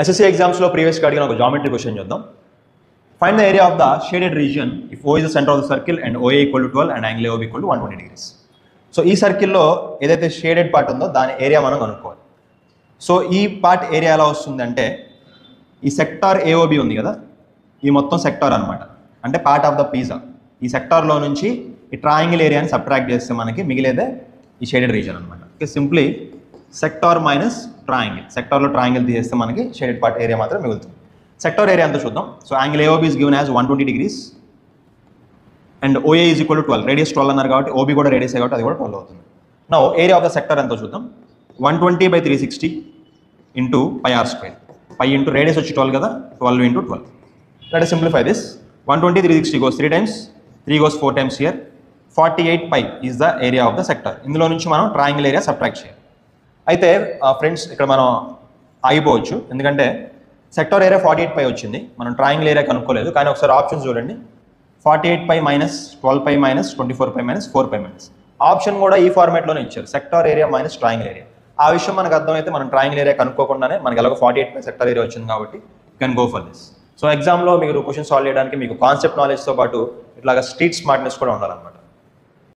SSC ఎగ్జామ్స్లో ప్రీవియస్గా అడిగిన ఒక జామెట్రీ క్వశ్చన్ చూద్దాం. Find the area of the shaded region if O is the center of the circle and OA equal to 12 and angle AOB equal to 120 degrees. So ఈ సర్కిల్లో ఏదైతే shaded part ఉందో దాని ఏరియా మనం కనుక్కోవాలి. So ఈ part area ఎలా వస్తుందంటే ఈ సెక్టార్ AOB ఉంది కదా, ఈ మొత్తం సెక్టార్ అనమాట, అంటే పార్ట్ ఆఫ్ ద పిజ్జా. ఈ సెక్టార్లో నుంచి ఈ ట్రయాంగిల్ ఏరియాని సబ్ట్రాక్ట్ చేస్తే మనకి మిగిలేదే ఈ షేడెడ్ రీజియన్ అనమాట. Okay, simply sector minus triangle. సెక్టార్లో ట్రయాంగిల్ తీసేస్తే మనకి షేడెడ్ పార్ట్ ఏరియా మాత్రం మిగులుతుంది. సెక్టార్ ఏరియా అంతా చూద్దాం. So angle AOB is given as 120 degrees and OA is equal to 12. Radius 12 అన్నారు కాబట్టి OB కూడా రేడియస్ కాబట్టి అది కూడా 12 అవుతుంది. Now area of the sector ఎంతో చూద్దాం. 120/360 into πr². Pi into radius వచ్చి 12 కదా, 12 into 12. Let us simplify this. 120 360 goes 3 times, 3 goes 4 times here. 48 pi is the area of the sector. ఇందులో నుంచి మనం ట్రయాంగిల్ ఏరియా సబ్ట్రాక్ట్ చేయాలి. అయితే ఫ్రెండ్స్ ఇక్కడ మనం ఆగిపోవచ్చు, ఎందుకంటే సెక్టార్ ఏరియా 48 pi వచ్చింది, మనం ట్రయాంగిల్ ఏరియా కనుక్కోలేదు. కానీ ఒకసారి ఆప్షన్స్ చూడండి. 48 pi minus 12 pi minus 24 pi minus 4 pi minus option కూడా ఈ ఫార్మేట్లోనే ఇచ్చారు, sector area minus triangle area. ఆ విషయం మనకు అర్థమైతే మనం ట్రయాంగిల్ ఏరియా కనుక్కోకుండానే మనకి ఎలాగో 48 pi సెక్టార్ ఏరియా వచ్చింది కాబట్టి can go for this. So ఎగ్జామ్లో మీరు క్వశ్చన్ సాల్వ్ చేయడానికి మీకు కాన్సెప్ట్ నాలెడ్జ్తో పాటు ఇట్లాగా స్ట్రీట్ స్మార్ట్నెస్ కూడా ఉండాలన్నమాట.